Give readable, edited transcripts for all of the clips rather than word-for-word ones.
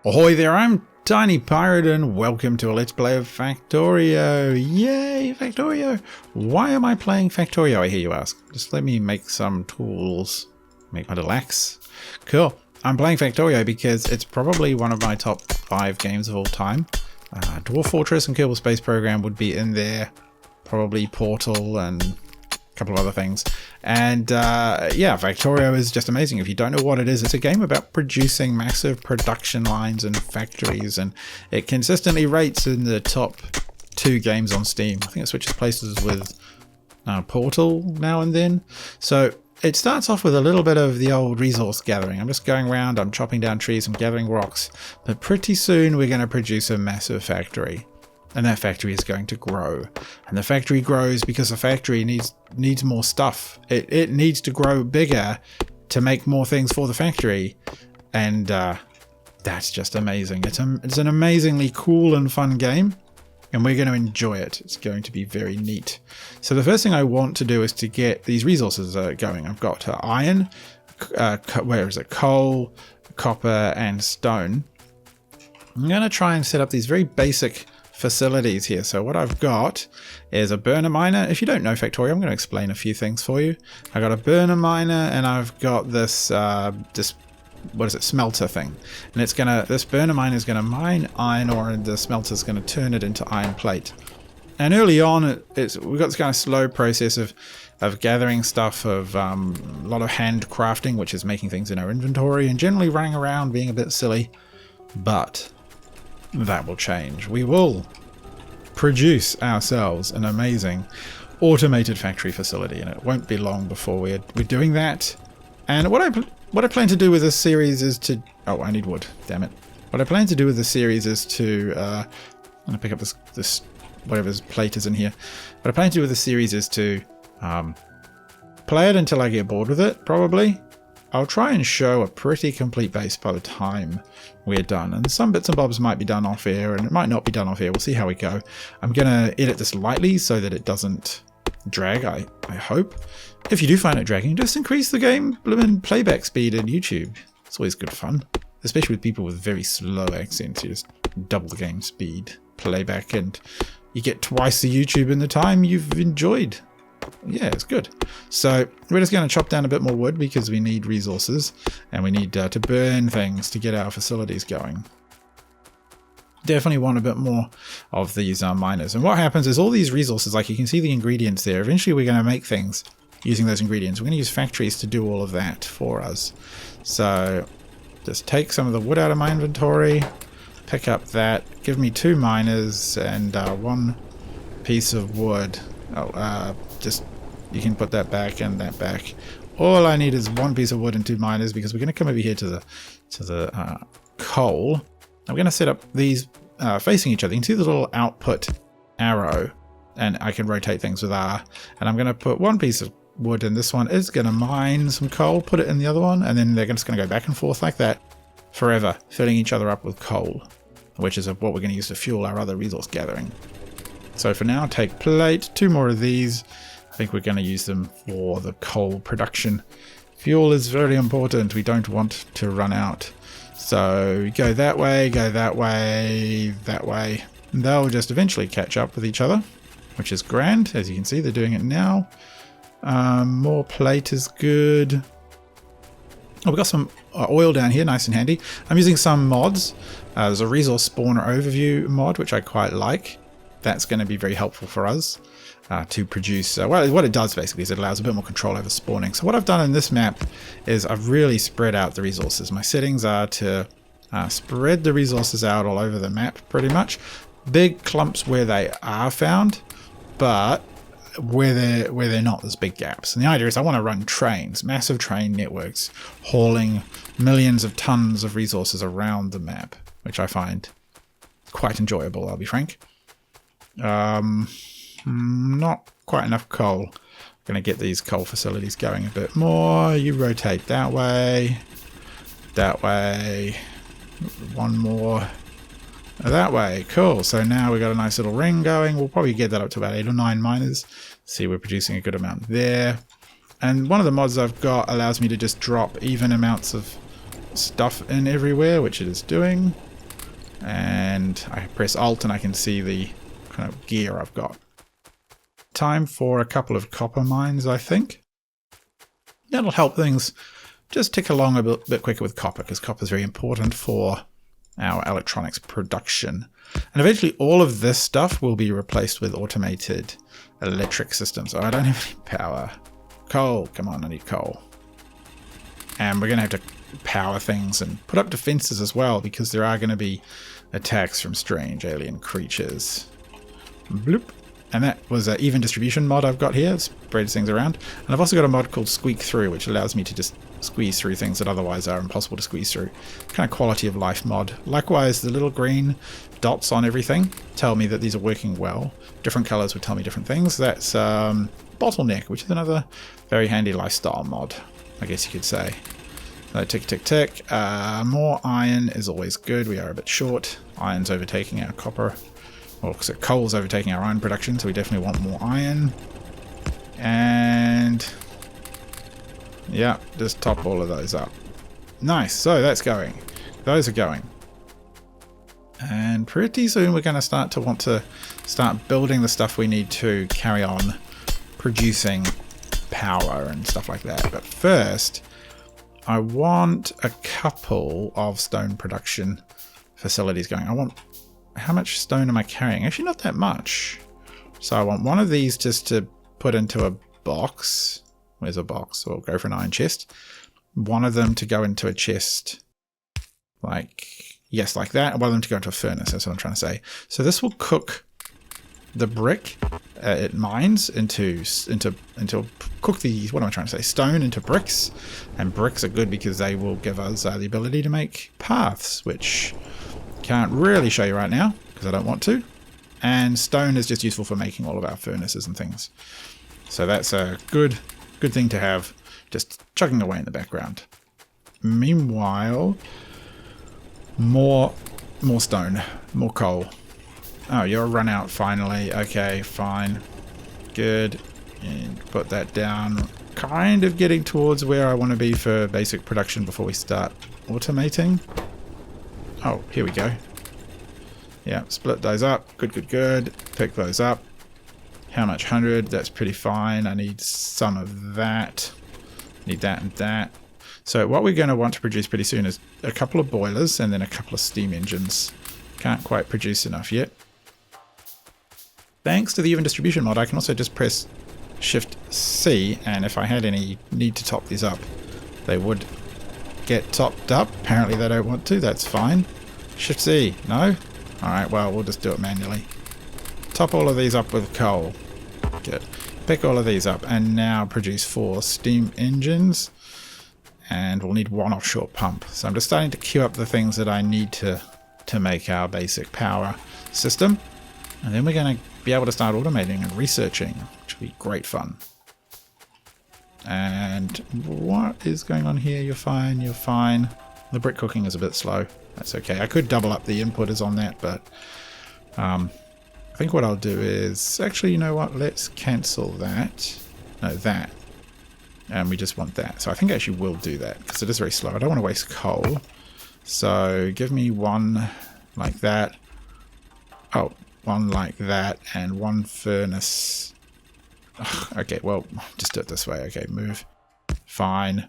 Ahoy there, I'm Tiny Pirate and welcome to a Let's Play of Factorio. Yay, Factorio! Why am I playing Factorio, I hear you ask? Just let me make some tools. Make my little axe. Cool. I'm playing Factorio because it's probably one of my top 5 games of all time. Dwarf Fortress and Kerbal Space Program would be in there. Probably Portal and a couple of other things. And yeah, Factorio is just amazing. If you don't know what it is, it's a game about producing massive production lines and factories, and it consistently rates in the top 2 games on Steam. I think it switches places with Portal now and then. So it starts off with a little bit of the old resource gathering. I'm just going around, I'm chopping down trees, I'm gathering rocks, but pretty soon we're going to produce a massive factory. And that factory is going to grow. And the factory grows because the factory needs more stuff. It needs to grow bigger to make more things for the factory. And that's just amazing. It's an amazingly cool and fun game. And we're going to enjoy it. It's going to be very neat. So the first thing I want to do is to get these resources going. I've got iron, coal, copper, and stone. I'm going to try and set up these very basic facilities here. So what I've got is a burner miner. If you don't know Factorio, I'm going to explain a few things for you. I got a burner miner and I've got this what is it, smelter thing, and this burner miner is gonna mine iron ore, and the smelter is gonna turn it into iron plate. And early on, we've got this kind of slow process of gathering stuff, of a lot of hand crafting, which is making things in our inventory and generally running around being a bit silly, but that will change. We will produce ourselves an amazing automated factory facility, and it won't be long before we're doing that. And what I plan to do with this series is to... Oh, I need wood. Damn it. What I plan to do with this series is to... I'm going to pick up this whatever this plate is in here. What I plan to do with this series is to play it until I get bored with it, probably. I'll try and show a pretty complete base by the time we're done. And some bits and bobs might be done off air, and it might not be done off air. We'll see how we go. I'm going to edit this lightly so that it doesn't drag, I hope. If you do find it dragging, just increase the game playback speed in YouTube. It's always good fun, especially with people with very slow accents. You just double the game speed playback and you get twice the YouTube in the time you've enjoyed. Yeah, it's good. So we're just going to chop down a bit more wood because we need resources and we need to burn things to get our facilities going. Definitely want a bit more of these miners. And what happens is all these resources, like you can see the ingredients there, eventually we're going to make things using those ingredients. We're going to use factories to do all of that for us. So just take some of the wood out of my inventory, pick up that, give me 2 miners and 1 piece of wood. Just you can put that back and that back. All I need is 1 piece of wood and 2 miners because we're going to come over here to the coal. I'm going to set up these facing each other. You can see the little output arrow, and I can rotate things with R. And I'm going to put 1 piece of wood in this one. It's going to mine some coal, put it in the other one, and then they're just going to go back and forth like that forever, filling each other up with coal, which is what we're going to use to fuel our other resource gathering. So for now, take plate, 2 more of these. I think we're going to use them for the coal production. Fuel is very important. We don't want to run out. So go that way, that way. They'll just eventually catch up with each other, which is grand. As you can see, they're doing it now. More plate is good. Oh, we've got some oil down here, nice and handy. I'm using some mods. There's a resource spawner overview mod, which I quite like. That's going to be very helpful for us to produce. Well, what it does basically is it allows a bit more control over spawning. So what I've done in this map is I've really spread out the resources. My settings are to spread the resources out all over the map pretty much. Big clumps where they are found, but where they're not, there's big gaps. And the idea is I want to run trains, massive train networks, hauling millions of tons of resources around the map, which I find quite enjoyable, I'll be frank. Not quite enough coal. I'm going to get these coal facilities going a bit more. You rotate that way, 1 more that way. Cool. So now we've got a nice little ring going. We'll probably get that up to about 8 or 9 miners. See, we're producing a good amount there. And one of the mods I've got allows me to just drop even amounts of stuff in everywhere, which it is doing. And I press Alt and I can see the kind of gear I've got. Time for a couple of copper mines, I think. That'll help things just tick along a bit quicker with copper, because copper is very important for our electronics production. And eventually all of this stuff will be replaced with automated electric systems. Oh, I don't have any power. Coal, come on, I need coal. And we're going to have to power things and put up defenses as well, because there are going to be attacks from strange alien creatures. Bloop. And that was an even distribution mod I've got here. It spreads things around. And I've also got a mod called Squeak Through, which allows me to just squeeze through things that otherwise are impossible to squeeze through. Kind of quality of life mod. Likewise, the little green dots on everything tell me that these are working well. Different colors would tell me different things. That's Bottleneck, which is another very handy lifestyle mod, I guess you could say. So tick, tick, tick. More iron is always good. We are a bit short. Iron's overtaking our copper. Well, so coal's overtaking our iron production, so we definitely want more iron. And yeah, just top all of those up. Nice, so that's going. Those are going. And pretty soon we're going to start to want to start building the stuff we need to carry on producing power and stuff like that. But first, I want a couple of stone production facilities going. I want... How much stone am I carrying? Actually, not that much. So I want one of these just to put into a box. Where's a box? We'll go for an iron chest. One of them to go into a chest. Like, yes, like that. And one of them to go into a furnace. That's what I'm trying to say. So this will cook the brick it mines into cook the, what am I trying to say? Stone into bricks. And bricks are good because they will give us the ability to make paths, which... Can't really show you right now because I don't want to. And stone is just useful for making all of our furnaces and things. So that's a good thing to have just chugging away in the background. Meanwhile, more stone, more coal. Oh, you're run out finally. Okay, fine. Good. And put that down. Kind of getting towards where I want to be for basic production before we start automating. Oh, here we go. Yeah, split those up. Good, good, good. Pick those up. How much? 100. That's pretty fine. I need some of that. Need that and that. So what we're going to want to produce pretty soon is a couple of boilers and then a couple of steam engines. Can't quite produce enough yet. Thanks to the even distribution mod, I can also just press Shift C, and if I had any need to top these up, they would get topped up. Apparently they don't want to. That's fine. Shift C. No? Alright, well, we'll just do it manually. Top all of these up with coal. Good. Pick all of these up and now produce 4 steam engines. And we'll need 1 offshore pump. So I'm just starting to queue up the things that I need to make our basic power system. And then we're going to be able to start automating and researching, which will be great fun. And what is going on here? You're fine, you're fine. The brick cooking is a bit slow. That's okay. I could double up the inputters on that, but I think what I'll do is... Actually, you know what? Let's cancel that. No, that. And we just want that. So I think I actually will do that, because it is very slow. I don't want to waste coal. So give me 1 like that. Oh, 1 like that, and 1 furnace... Ugh, okay, well, just do it this way. Okay, move. Fine.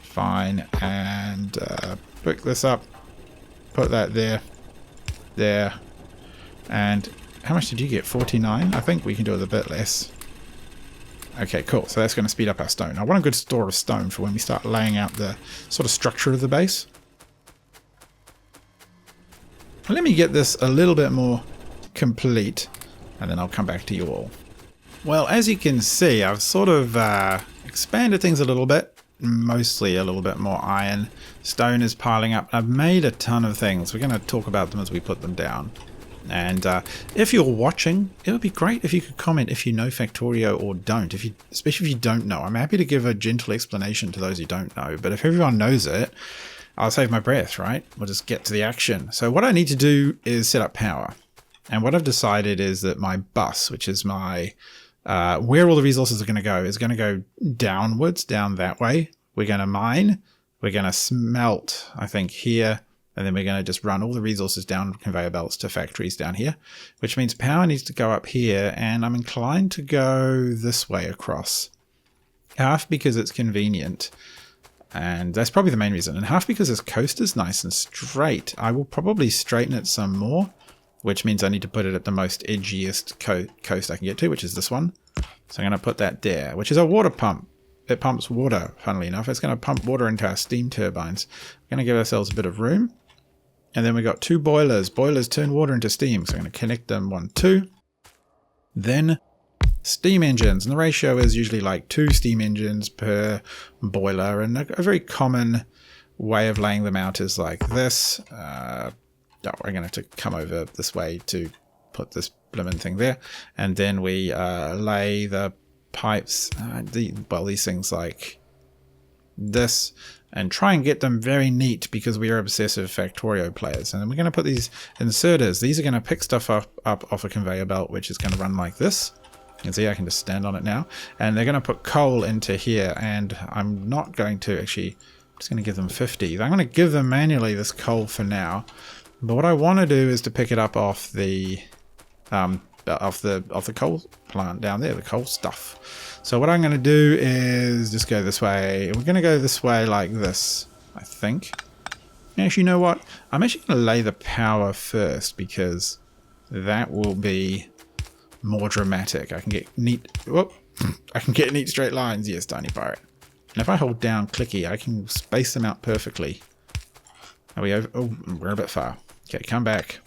Fine. And pick this up. Put that there. There. And how much did you get? 49? I think we can do it a bit less. Okay, cool. So that's going to speed up our stone. I want a good store of stone for when we start laying out the sort of structure of the base. Let me get this a little bit more complete, and then I'll come back to you all. Well, as you can see, I've sort of expanded things a little bit, mostly a little bit more iron. Stone is piling up. I've made a ton of things. We're going to talk about them as we put them down. And if you're watching, it would be great if you could comment if you know Factorio or don't, especially if you don't know. I'm happy to give a gentle explanation to those who don't know, but if everyone knows it, I'll save my breath, right? We'll just get to the action. So what I need to do is set up power. And what I've decided is that my bus, which is my where all the resources are going to go, is going to go downwards, down that way. We're going to mine. We're going to smelt, I think, here. And then we're going to just run all the resources down conveyor belts to factories down here, which means power needs to go up here. And I'm inclined to go this way across. Half because it's convenient. And that's probably the main reason. And half because this coast is nice and straight. I will probably straighten it some more, which means I need to put it at the most edgiest coast I can get to, which is this one. So I'm going to put that there, which is a water pump. It pumps water, funnily enough. It's going to pump water into our steam turbines. We're going to give ourselves a bit of room. And then we've got 2 boilers. Boilers turn water into steam. So I'm going to connect them 1, 2. Then steam engines. And the ratio is usually like 2 steam engines per boiler. And a very common way of laying them out is like this. We're going to have to come over this way to put this blimmin' thing there. And then we lay the pipes, these things like this, and try and get them very neat because we are obsessive Factorio players. And then we're going to put these inserters. These are going to pick stuff up off a conveyor belt, which is going to run like this. You can see I can just stand on it now. And they're going to put coal into here. And I'm not going to actually, I'm just going to give them 50. I'm going to give them manually this coal for now. But what I want to do is to pick it up off the coal plant down there, the coal stuff. So what I'm going to do is just go this way. We're going to go this way like this, I think. Actually, you know what? I'm actually going to lay the power first because that will be more dramatic. I can get neat. Whoop! I can get neat straight lines. Yes, Tiny Pirate. And if I hold down clicky, I can space them out perfectly. Are we over? Oh, we're a bit far. Okay, come back.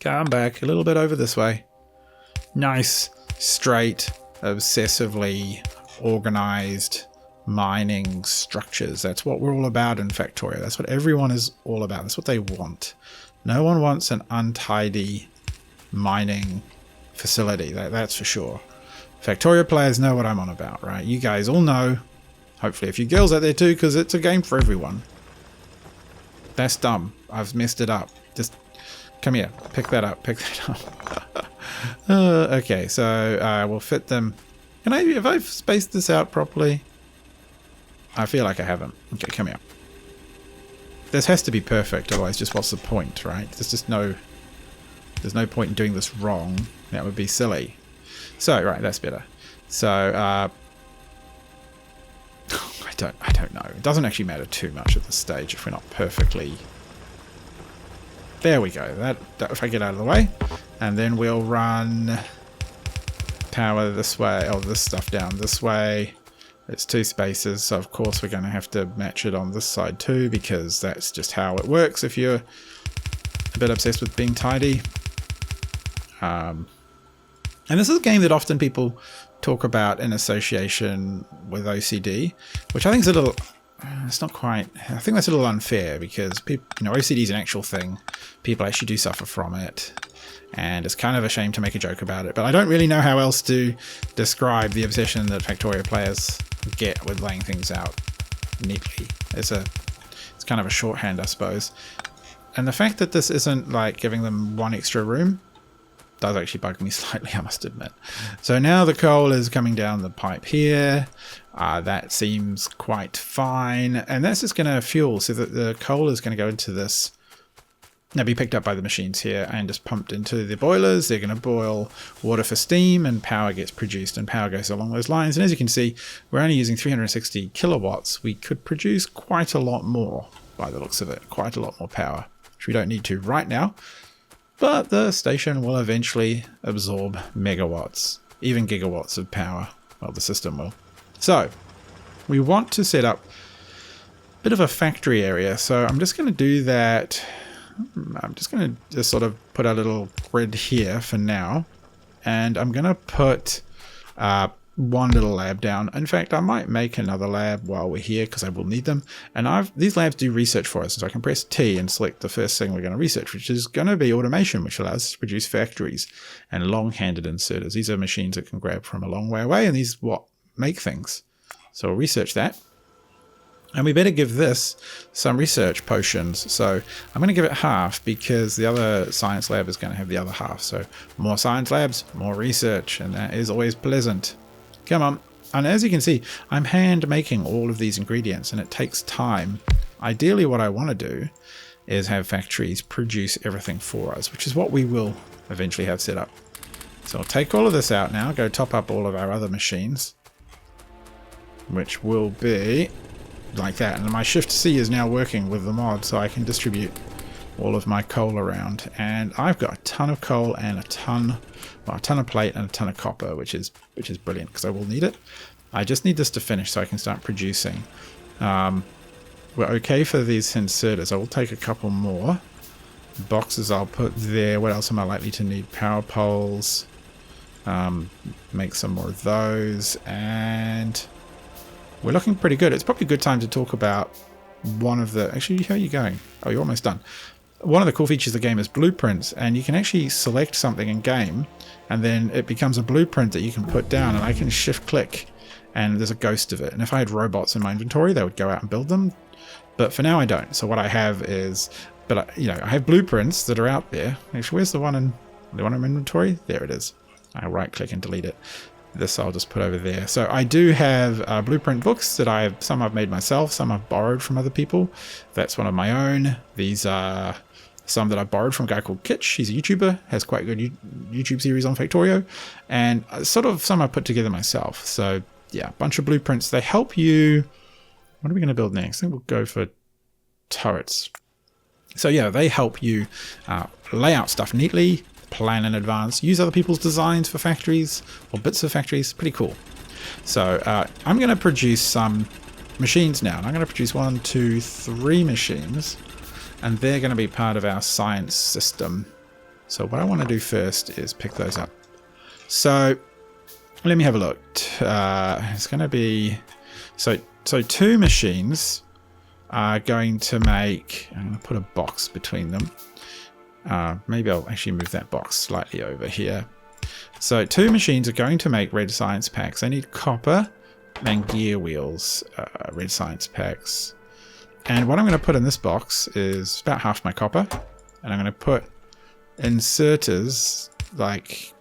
Come back a little bit over this way. Nice, straight, obsessively organized mining structures. That's what we're all about in Factorio. That's what everyone is all about. That's what they want. No one wants an untidy mining facility. That's for sure. Factorio players know what I'm on about, right? You guys all know. Hopefully a few girls out there too, because it's a game for everyone. That's dumb. I've messed it up. Just come here. Pick that up. Pick that up. Okay, so we'll fit them. Have I spaced this out properly? I feel like I haven't. Okay, come here. This has to be perfect, otherwise just what's the point, right? There's no point in doing this wrong. That would be silly. So, right, that's better. So, I don't know. It doesn't actually matter too much at this stage if we're not perfectly... There we go. That if I get out of the way. And then we'll run power this way. Oh, this stuff down this way. It's 2 spaces, so of course we're going to have to match it on this side too, because that's just how it works if you're a bit obsessed with being tidy. And this is a game that often people talk about in association with OCD, which I think is a little... It's not quite... I think that's a little unfair because people, OCD is an actual thing. People actually do suffer from it. And it's kind of a shame to make a joke about it. But I don't really know how else to describe the obsession that Factorio players get with laying things out neatly. It's kind of a shorthand, I suppose. And the fact that this isn't like giving them 1 extra room does actually bug me slightly, I must admit. So now the coal is coming down the pipe here. That seems quite fine. And that's just going to fuel, so that the coal is going to go into this. Now be picked up by the machines here and just pumped into the boilers. They're going to boil water for steam and power gets produced, and power goes along those lines. And as you can see, we're only using 360 kilowatts. We could produce quite a lot more by the looks of it, quite a lot more power, which we don't need to right now. But the station will eventually absorb megawatts, even gigawatts of power. Well, the system will. So we want to set up a bit of a factory area. So I'm just going to do that. I'm just going to just sort of put a little grid here for now. And I'm going to put 1 little lab down. In fact, I might make another lab while we're here because I will need them. And these labs do research for us. So I can press T and select the first thing we're going to research, which is going to be automation, which allows us to produce factories and long-handed inserters. These are machines that can grab from a long way away, and these what make things. So we'll research that. And we better give this some research potions. So I'm going to give it half because the other science lab is going to have the other half. So more science labs, more research, and that is always pleasant. Come on. And as you can see, I'm hand making all of these ingredients and it takes time. Ideally what I want to do is have factories produce everything for us, which is what we will eventually have set up. So I'll take all of this out now, go top up all of our other machines, which will be like that. And my Shift C is now working with the mod, so I can distribute all of my coal around. And I've got a ton of coal and a ton of plate and a ton of copper, which is brilliant because I will need it. I just need this to finish so I can start producing. We're okay for these inserters. I will take a couple more boxes. I'll put there. What else am I likely to need? Power poles. Make some more of those, and we're looking pretty good. It's probably a good time to talk about one of the... Actually, how are you going? Oh, you're almost done. One of the cool features of the game is blueprints, and you can actually select something in game, and then it becomes a blueprint that you can put down, and I can shift click, and there's a ghost of it. And if I had robots in my inventory, they would go out and build them. But for now, I don't. So what I have is... But, I have blueprints that are out there. Actually, where's the one in my inventory? There it is. I'll right click and delete it. This I'll just put over there. So I do have blueprint books that some I've made myself, some I've borrowed from other people. That's one of my own. These are some that I borrowed from a guy called Kitsch. He's a YouTuber, has quite a good YouTube series on Factorio, and sort of some I put together myself. So yeah, a bunch of blueprints. They help you. What are we going to build next? I think we'll go for turrets. So yeah, they help you lay out stuff neatly, plan in advance, use other people's designs for factories or bits of factories. Pretty cool. So I'm going to produce some machines now. And I'm going to produce 1, 2, 3 machines, and they're going to be part of our science system. So what I want to do first is pick those up. So let me have a look. It's going to be so 2 machines are going to make... I'm going to put a box between them. Maybe I'll actually move that box slightly over here. So 2 machines are going to make red science packs. I need copper and gear wheels, red science packs. And what I'm going to put in this box is about half my copper. And I'm going to put inserters, like,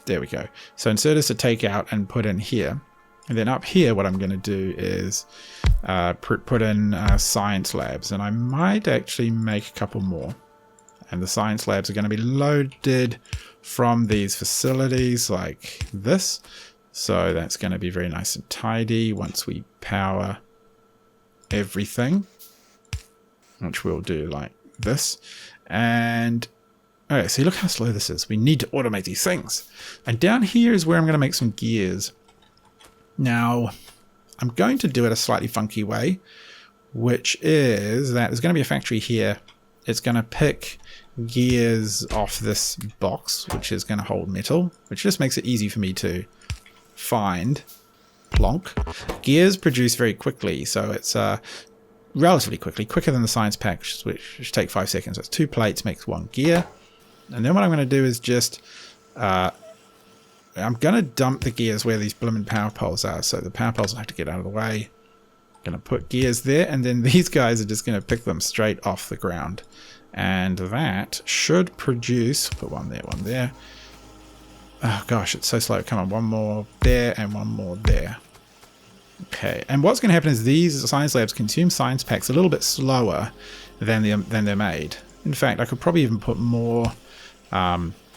there we go. So inserters to take out and put in here. And then up here, what I'm going to do is put in science labs. And I might actually make a couple more. And the science labs are going to be loaded from these facilities like this. So that's going to be very nice and tidy once we power everything, which we'll do like this. And okay, so look how slow this is. We need to automate these things. And down here is where I'm going to make some gears. Now, I'm going to do it a slightly funky way, which is that there's going to be a factory here. It's going to pick gears off this box, which is going to hold metal, which just makes it easy for me to find. Plonk. Gears produce very quickly, so it's relatively quicker than the science pack, which take 5 seconds. So it's 2 plates makes 1 gear. And then what I'm going to do is just I'm going to dump the gears where these blooming power poles are, so the power poles will have to get out of the way. I'm going to put gears there, and then these guys are just going to pick them straight off the ground. And that should produce... Put one there. Oh gosh, it's so slow. Come on, one more there and one more there. Okay, and what's going to happen is these science labs consume science packs a little bit slower than they're made. In fact, I could probably even put more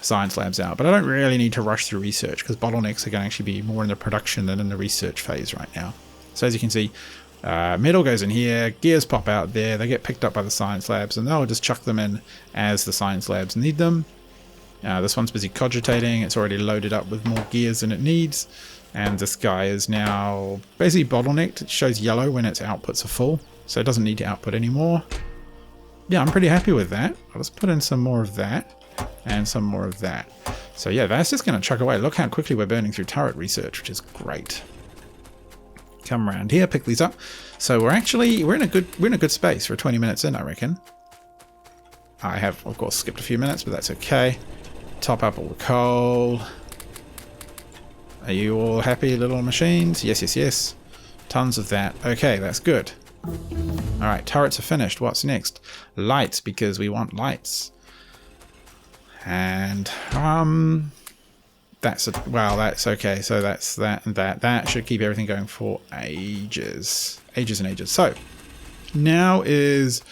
science labs out, but I don't really need to rush through research because bottlenecks are going to actually be more in the production than in the research phase right now. So as you can see, metal goes in here, gears pop out there, they get picked up by the science labs, and they'll just chuck them in as the science labs need them. This one's busy cogitating, it's already loaded up with more gears than it needs, and this guy is now basically bottlenecked. It shows yellow when its outputs are full, so it doesn't need to output anymore. Yeah, I'm pretty happy with that. I'll just put in some more of that, and some more of that. So yeah, that's just going to chuck away. Look how quickly we're burning through turret research, which is great. Come around here, pick these up. So we're in a good space for 20 minutes in, I reckon. I have, of course, skipped a few minutes, but that's okay. Top up all the coal. Are you all happy, little machines? Yes. Tons of that. Okay, that's good. Alright, turrets are finished. What's next? Lights, because we want lights. And, that's okay. So that's that and that. That should keep everything going for ages. Ages and ages. So, now is...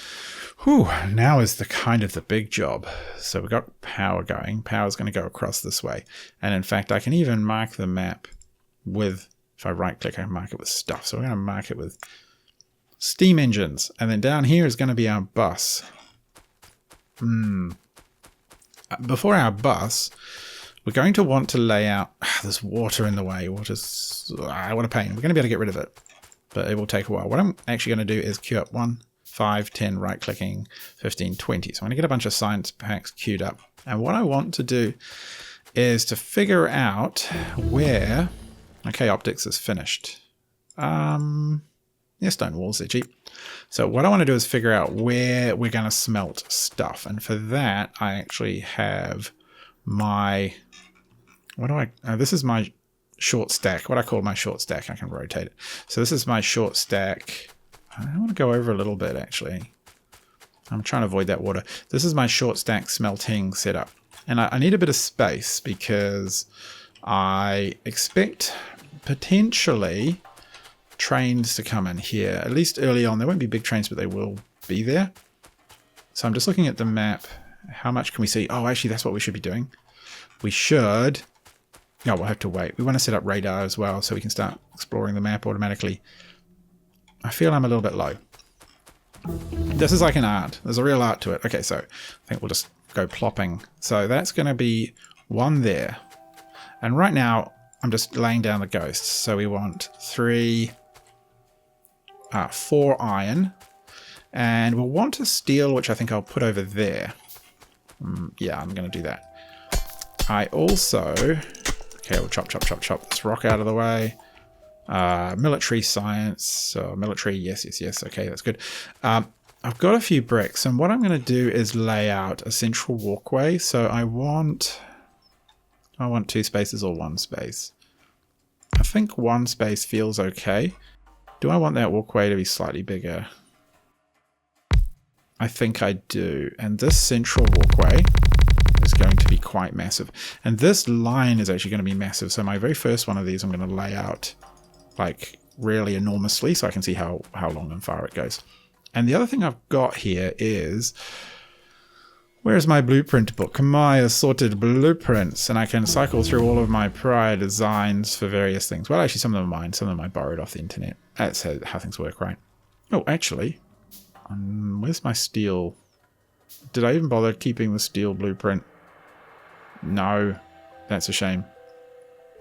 Whew, now is the big job. So we've got power going. Power's going to go across this way. And in fact, I can even mark the map with, if I right click, I can mark it with stuff. So we're going to mark it with steam engines. And then down here is going to be our bus. Before our bus, we're going to want to lay out, there's water in the way. Water's, what a pain. We're going to be able to get rid of it, but it will take a while. What I'm actually going to do is queue up 1, 5, 10, right clicking, 15, 20. So I'm going to get a bunch of science packs queued up. And what I want to do is to figure out where, okay, optics is finished. Yeah, stone walls, they're cheap. So what I want to do is figure out where we're going to smelt stuff. And for that, I actually have my, this is my short stack, what I call my short stack. I can rotate it. So this is my short stack. I want to go over a little bit, actually. I'm trying to avoid that water. This is my short stack smelting setup. And I need a bit of space because I expect potentially trains to come in here, at least early on. There won't be big trains, but they will be there. So I'm just looking at the map. How much can we see? Oh, actually, that's what we should be doing. We should. No, we'll have to wait. We want to set up radar as well so we can start exploring the map automatically. I feel I'm a little bit low. This is like an art. There's a real art to it. Okay, so I think we'll just go plopping. So that's going to be 1 there. And right now, I'm just laying down the ghosts. So we want 4 iron. And we'll want a steel, which I think I'll put over there. Yeah, I'm going to do that. I also... Okay, we'll chop this rock out of the way. Military science, military, yes, okay, that's good. I've got a few bricks, and what I'm going to do is lay out a central walkway. So I want 2 spaces or 1 space. I think 1 space feels okay. Do I want that walkway to be slightly bigger? I think I do. And this central walkway is going to be quite massive. And this line is actually going to be massive. So my very first one of these I'm going to lay out like really enormously so I can see how long and far it goes. And the other thing I've got here is, where's my blueprint book? My assorted blueprints. And I can cycle through all of my prior designs for various things. Well, actually, some of them are mine. Some of them I borrowed off the internet. That's how things work, right? Oh, actually, where's my steel? Did I even bother keeping the steel blueprint? No, that's a shame.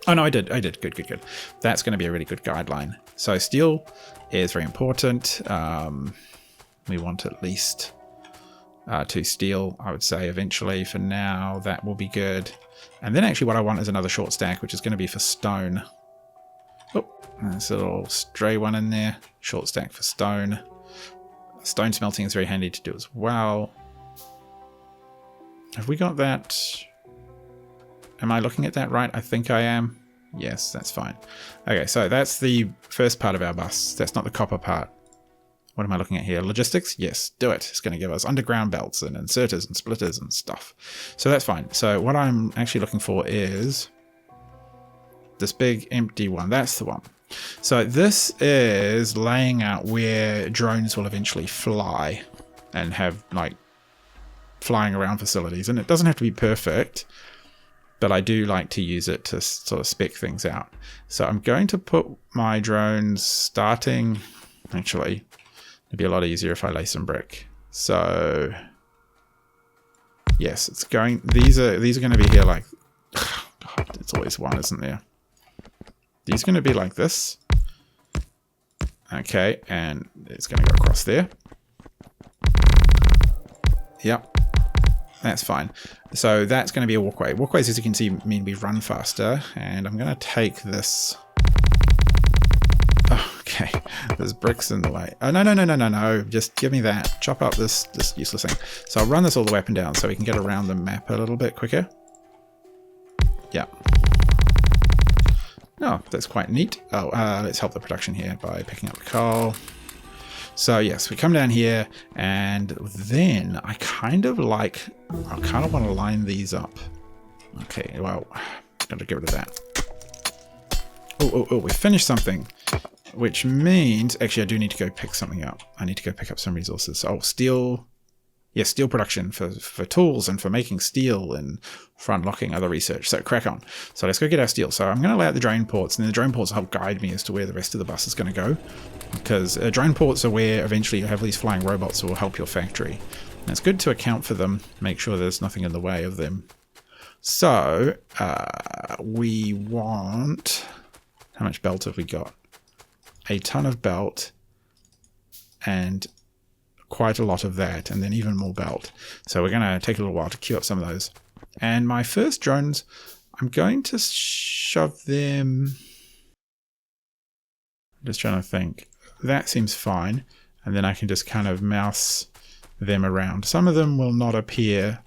Oh, no, I did. Good. That's going to be a really good guideline. So steel is very important. We want at least 2 steel, I would say, eventually. For now, that will be good. And then actually what I want is another short stack, which is going to be for stone. Oh, there's a little stray one in there. Short stack for stone. Stone smelting is very handy to do as well. Have we got that? Am I looking at that right? I think I am. Yes, that's fine. Okay, so that's the first part of our bus. That's not the copper part. What am I looking at here? Logistics? Yes, do it. It's going to give us underground belts and inserters and splitters and stuff. So that's fine. So what I'm actually looking for is this big empty one. That's the one. So this is laying out where drones will eventually fly and have like flying around facilities. And it doesn't have to be perfect, but I do like to use it to sort of spec things out. So I'm going to put my drones starting, actually, it'd be a lot easier if I lay some brick. So yes, it's going, these are going to be here like, God, it's always one, isn't there? These are going to be like this. Okay, and it's going to go across there. Yep. That's fine. So that's going to be a walkway. Walkways, as you can see, mean we run faster. And I'm going to take this. Oh, okay, there's bricks in the way. Oh, no. Just give me that. Chop up this useless thing. So I'll run this all the way up and down so we can get around the map a little bit quicker. Yeah. Oh, that's quite neat. Oh, let's help the production here by picking up the coal. So yes, we come down here, and then I kind of want to line these up. Okay, well, gotta get rid of that. Oh, we finished something, which means, actually I do need to go pick something up. I need to go pick up some resources. Oh, steel, yeah, steel production for tools and for making steel and for unlocking other research. So crack on. So let's go get our steel. So I'm going to lay out the drain ports, and then the drain ports will help guide me as to where the rest of the bus is going to go. Because drain ports are where eventually you have these flying robots that will help your factory. And it's good to account for them, make sure there's nothing in the way of them. So we want... How much belt have we got? A ton of belt and quite a lot of that, and then even more belt. So we're going to take a little while to queue up some of those. And my first drones, I'm going to shove them... I'm just trying to think. That seems fine. And then I can just kind of mouse them around. Some of them will not appear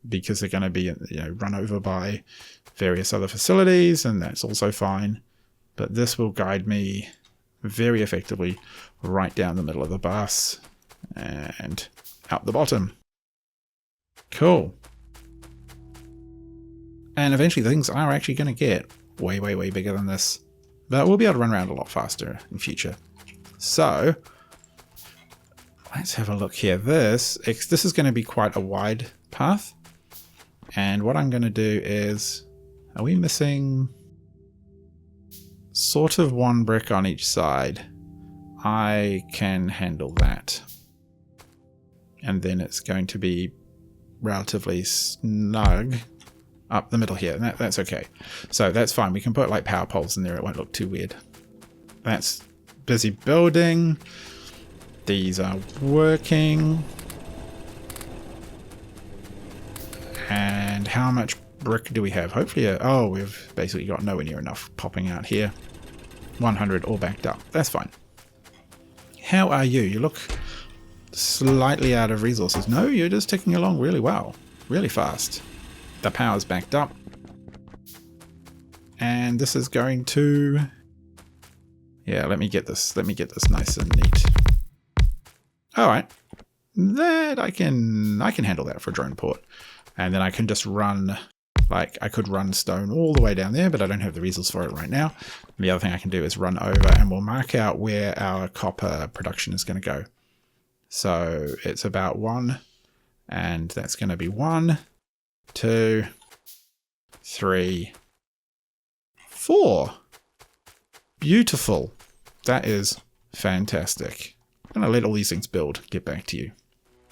because they're going to be, run over by various other facilities, and that's also fine. But this will guide me very effectively right down the middle of the bus and out the bottom. Cool. And eventually things are actually going to get way, way, way bigger than this. But we'll be able to run around a lot faster in future. So let's have a look here. This is going to be quite a wide path. And what I'm going to do is, are we missing sort of one brick on each side? I can handle that. And then it's going to be relatively snug up the middle here. That's okay. So that's fine. We can put like power poles in there. It won't look too weird. That's busy building. These are working. And how much brick do we have? Hopefully, oh, we've basically got nowhere near enough popping out here. 100 all backed up. That's fine. How are you? You look slightly out of resources. No, you're just ticking along really well. Really fast. The power's backed up. And this is going to... Yeah, let me get this nice and neat. Alright. That I can handle that for a drone port. And then I can just run, like I could run stone all the way down there, but I don't have the resource for it right now. And the other thing I can do is run over and we'll mark out where our copper production is going to go. So it's about 1, and that's going to be 1, 2, 3, 4. Beautiful. That is fantastic. I'm going to let all these things build, get back to you.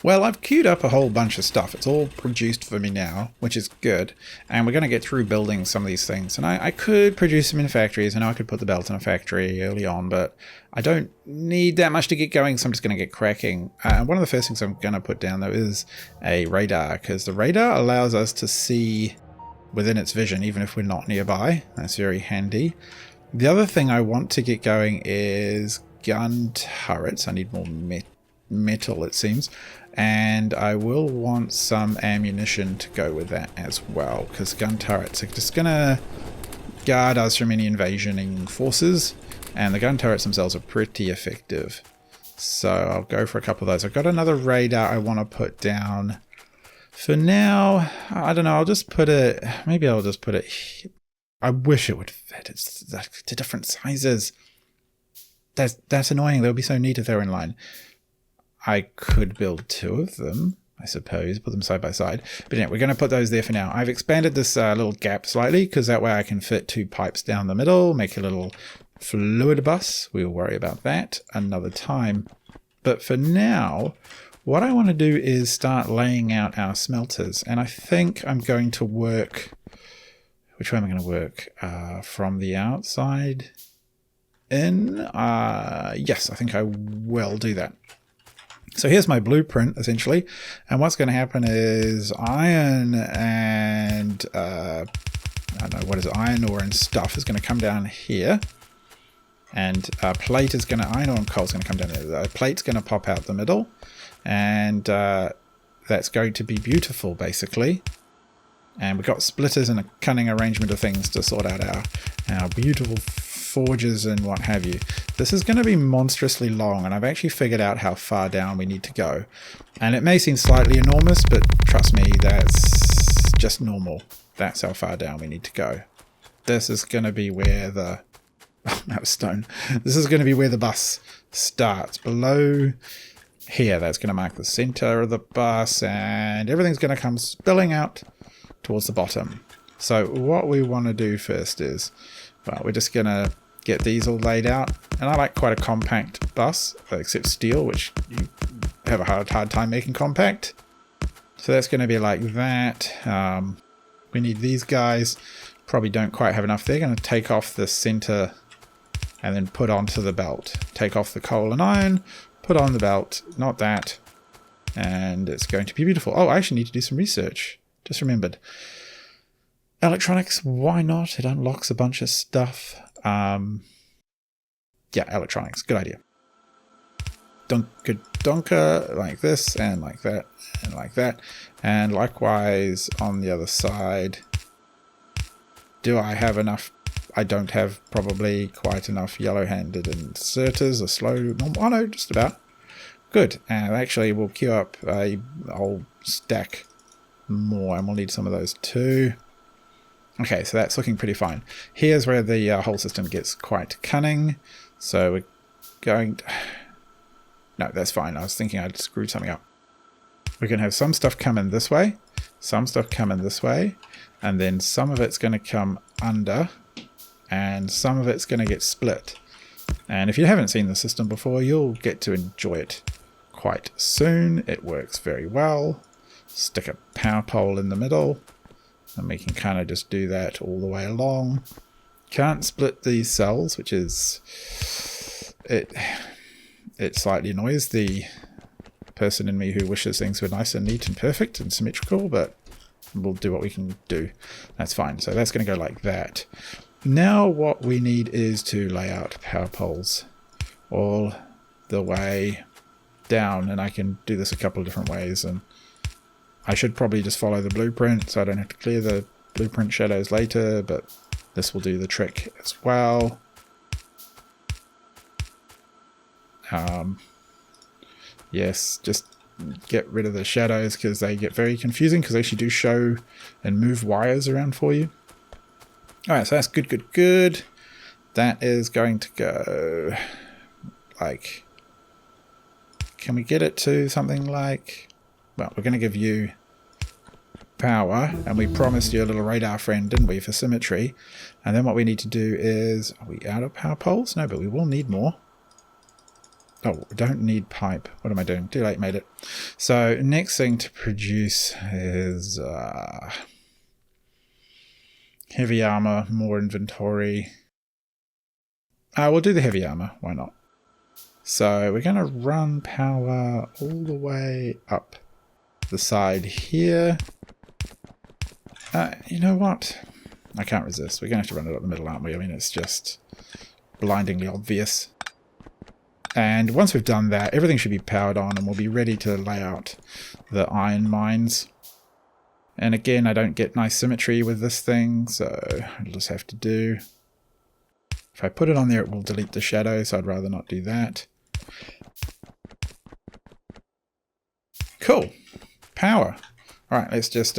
Well, I've queued up a whole bunch of stuff. It's all produced for me now, which is good. And we're going to get through building some of these things. And I could produce them in factories. I know I could put the belt in a factory early on, but I don't need that much to get going, so I'm just going to get cracking. And one of the first things I'm going to put down, though, is a radar, because the radar allows us to see within its vision, even if we're not nearby. That's very handy. The other thing I want to get going is gun turrets. I need more metal, it seems. And I will want some ammunition to go with that as well, because gun turrets are just going to guard us from any invasioning forces, and the gun turrets themselves are pretty effective. So I'll go for a couple of those. I've got another radar I want to put down. For now, I don't know, I'll just put it, maybe I'll just put it, I wish it would fit, it's to different sizes. That's annoying, that would be so neat if they were in line. I could build 2 of them, I suppose, put them side by side. But yeah, we're going to put those there for now. I've expanded this little gap slightly, because that way I can fit 2 pipes down the middle, make a little fluid bus. We'll worry about that another time. But for now, what I want to do is start laying out our smelters. And I think I'm going to work... Which way am I going to work? From the outside in? Yes, I think I will do that. So here's my blueprint, essentially. And what's going to happen is iron and, I don't know, what is it? Iron ore and stuff is going to come down here. And plate is going to, iron ore and coal is going to come down there. The plate's going to pop out the middle. And that's going to be beautiful, basically. And we've got splitters and a cunning arrangement of things to sort out our beautiful forges and what have you. This is going to be monstrously long, and I've actually figured out how far down we need to go. And it may seem slightly enormous, but trust me, that's just normal. That's how far down we need to go. This is going to be where the... Oh, that was stone. This is going to be where the bus starts. Below here. That's going to mark the center of the bus, and everything's going to come spilling out towards the bottom. So what we want to do first is, well, we're just going to get these all laid out. And I like quite a compact bus, except steel, which you have a hard time making compact. So that's going to be like that. We need these guys. Probably don't quite have enough. They're going to take off the center and then put onto the belt. Take off the coal and iron, put on the belt, not that. And it's going to be beautiful. Oh, I actually need to do some research. Just remembered. Electronics, why not? It unlocks a bunch of stuff. Yeah, electronics, good idea. Donker, like this, and like that, and like that. And likewise on the other side. Do I have enough? I don't have probably quite enough yellow-handed inserters or slow normal. Oh no, just about. Good. And actually we'll queue up a whole stack more, and we'll need some of those too. Okay, so that's looking pretty fine. Here's where the whole system gets quite cunning. So we're going to... No, that's fine. I was thinking I'd screwed something up. We're going to have some stuff come in this way, some stuff come in this way, and then some of it's going to come under, and some of it's going to get split. And if you haven't seen the system before, you'll get to enjoy it quite soon. It works very well. Stick a power pole in the middle, and we can kind of just do that all the way along. Can't split these cells, which is... It slightly annoys the person in me who wishes things were nice and neat and perfect and symmetrical, but we'll do what we can do. That's fine. So that's going to go like that. Now what we need is to lay out power poles all the way down, and I can do this a couple of different ways, and I should probably just follow the blueprint so I don't have to clear the blueprint shadows later, but this will do the trick as well. Yes, just get rid of the shadows because they get very confusing because they actually do show and move wires around for you. Alright, so that's good. That is going to go like... Can we get it to something like... Well, we're going to give you power, and we promised you a little radar friend, didn't we, for symmetry. And then what we need to do is... Are we out of power poles? No, but we will need more. Oh, we don't need pipe. What am I doing? Too late, made it. So next thing to produce is heavy armor, more inventory. We'll do the heavy armor. Why not? So we're going to run power all the way up the side here. You know what? I can't resist. We're going to have to run it up the middle, aren't we? I mean, it's just blindingly obvious. And once we've done that, everything should be powered on, and we'll be ready to lay out the iron mines. And again, I don't get nice symmetry with this thing, so I'll just have to do... If I put it on there, it will delete the shadow, so I'd rather not do that. Cool. Power. Alright, let's just...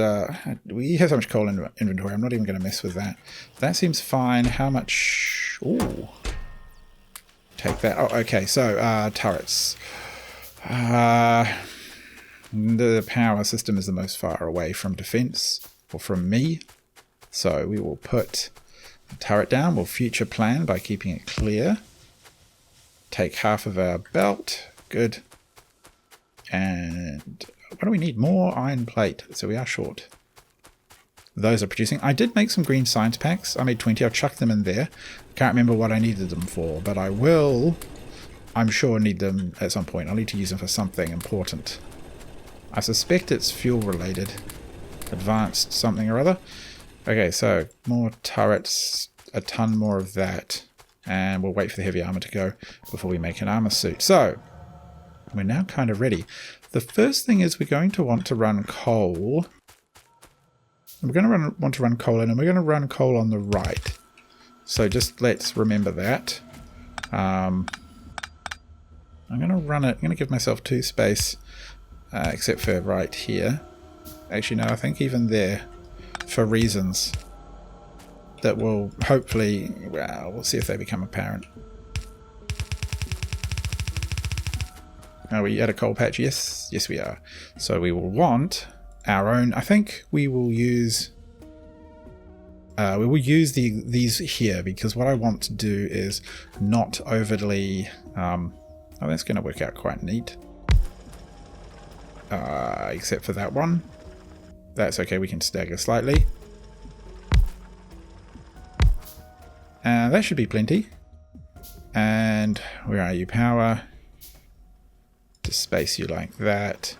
we have so much coal in inventory, I'm not even going to mess with that. That seems fine. How much... Ooh. Take that. Oh, okay. So, turrets. The power system is the most far away from defense, or from me. So we will put the turret down. We'll future plan by keeping it clear. Take half of our belt. Good. And what do we need? More iron plate. So we are short. Those are producing. I did make some green science packs. I made 20. I'll chuck them in there. Can't remember what I needed them for, but I will, I'm sure, need them at some point. I'll need to use them for something important. I suspect it's fuel related. Advanced something or other. Okay, so more turrets, a ton more of that. And we'll wait for the heavy armor to go before we make an armor suit. So, we're now kind of ready. The first thing is we're going to want to run coal. We're going to want to run coal in, and we're going to run coal on the right. So just let's remember that. I'm going to run it. I'm going to give myself 2 space, except for right here. Actually, no, I think even there, for reasons that will hopefully, well, we'll see if they become apparent. Are we at a coal patch? Yes. Yes, we are. So we will want our own. I think we will use... these here, because what I want to do is not overly... oh, that's going to work out quite neat. Except for that one. That's okay, we can stagger slightly. That should be plenty. And where are you? Power. Just space you like that.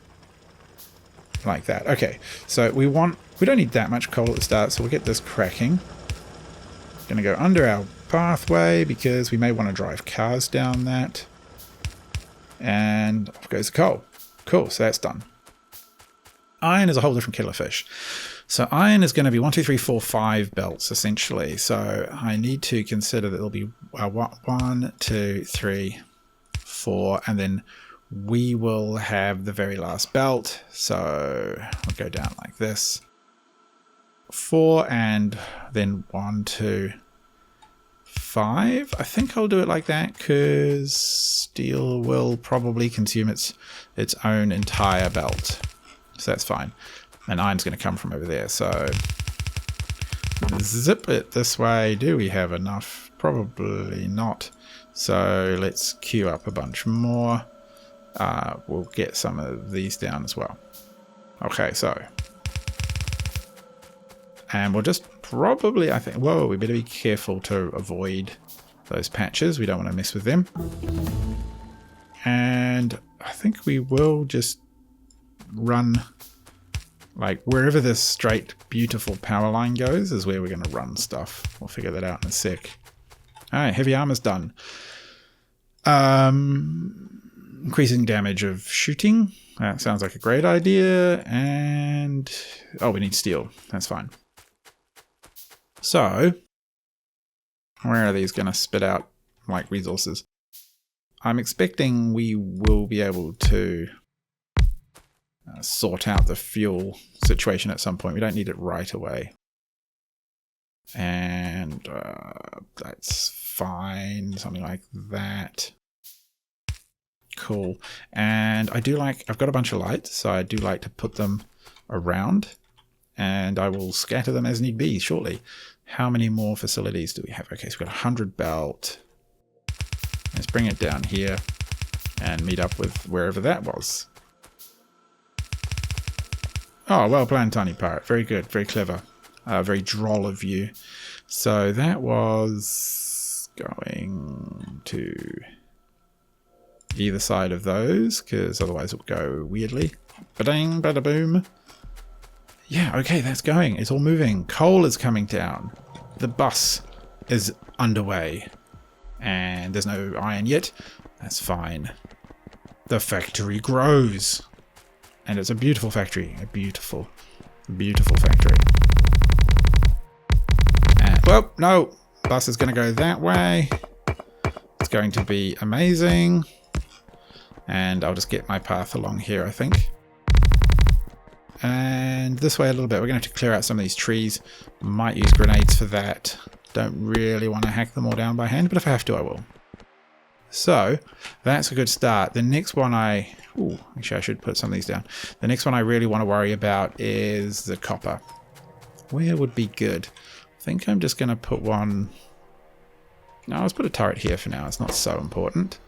Like that. Okay, so we don't need that much coal at the start, so we'll get this cracking. Gonna go under our pathway because we may want to drive cars down that. And off goes the coal. Cool, so that's done. Iron is a whole different kettle of fish. So iron is going to be 1, 2, 3, 4, 5 belts essentially. So I need to consider that there'll be 1, 2, 3, 4, and then we will have the very last belt. So we'll go down like this. 4 and then 1, 2, 5. I think I'll do it like that because steel will probably consume its own entire belt. So that's fine. And iron's going to come from over there. So zip it this way. Do we have enough? Probably not. So let's queue up a bunch more. We'll get some of these down as well. Okay, so. And we'll just probably, I think, whoa, we better be careful to avoid those patches. We don't want to mess with them. And I think we will just run, like wherever this straight, beautiful power line goes is where we're going to run stuff. We'll figure that out in a sec. Alright, heavy armor's done. Increasing damage of shooting. That sounds like a great idea. And, oh, we need steel. That's fine. So, where are these going to spit out like resources? I'm expecting we will be able to sort out the fuel situation at some point. We don't need it right away. And that's fine. Something like that. Cool. And I do like, I've got a bunch of lights, so I do like to put them around. And I will scatter them as need be shortly. How many more facilities do we have? Okay, so we've got 100 belt. Let's bring it down here and meet up with wherever that was. Oh, well planned, Tiny Pirate. Very good, very clever. Very droll of you. So that was going to either side of those, because otherwise it will go weirdly. Ba-ding, bada-boom. Yeah, okay, that's going. It's all moving. Coal is coming down. The bus is underway. And there's no iron yet. That's fine. The factory grows. And it's a beautiful factory. A beautiful, beautiful factory. And, well, no. Bus is going to go that way. It's going to be amazing. And I'll just get my path along here, I think. And this way a little bit. We're going to have to clear out some of these trees. Might use grenades for that. Don't really want to hack them all down by hand, but if I have to, I will. So, that's a good start. The next one ooh, actually I should put some of these down. The next one I really want to worry about is the copper. Where would be good? I think I'm just going to put one... No, let's put a turret here for now. It's not so important.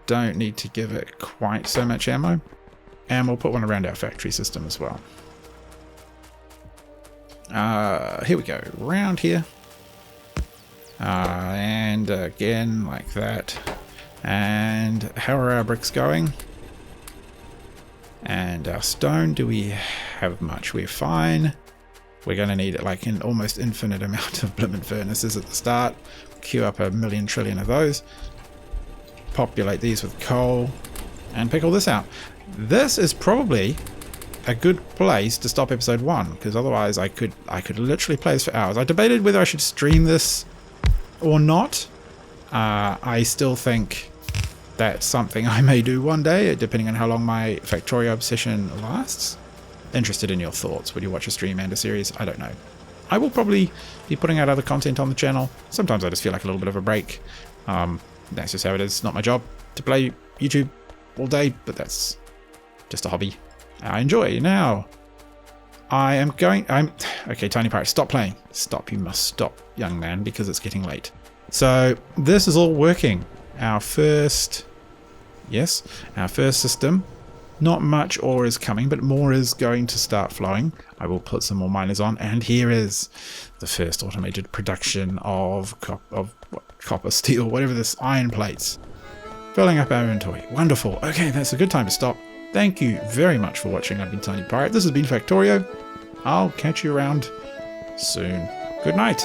Don't need to give it quite so much ammo. And we'll put one around our factory system as well. Here we go. Round here. And again, like that. And how are our bricks going? And our stone, do we have much? We're fine. We're going to need like an almost infinite amount of blimmin' furnaces at the start. Queue up 1,000,000,000,000,000 trillion of those. Populate these with coal. And pick all this out. This is probably a good place to stop episode 1, because otherwise I could literally play this for hours. I debated whether I should stream this or not. I still think that's something I may do one day, depending on how long my Factorio obsession lasts. Interested in your thoughts. Would you watch a stream and a series? I don't know. I will probably be putting out other content on the channel. Sometimes I just feel like a little bit of a break. That's just how it is. It's not my job to play YouTube all day, but that's just a hobby I enjoy. Now, okay, Tiny Pirate, stop playing. Stop, you must stop, young man, because it's getting late. So this is all working. Our first system. Not much ore is coming, but more is going to start flowing. I will put some more miners on, and here is the first automated production of copper, steel, whatever this, iron plates. Filling up our inventory. Wonderful. Okay, that's a good time to stop. Thank you very much for watching. I've been Tiny Pirate. This has been Factorio. I'll catch you around soon. Good night.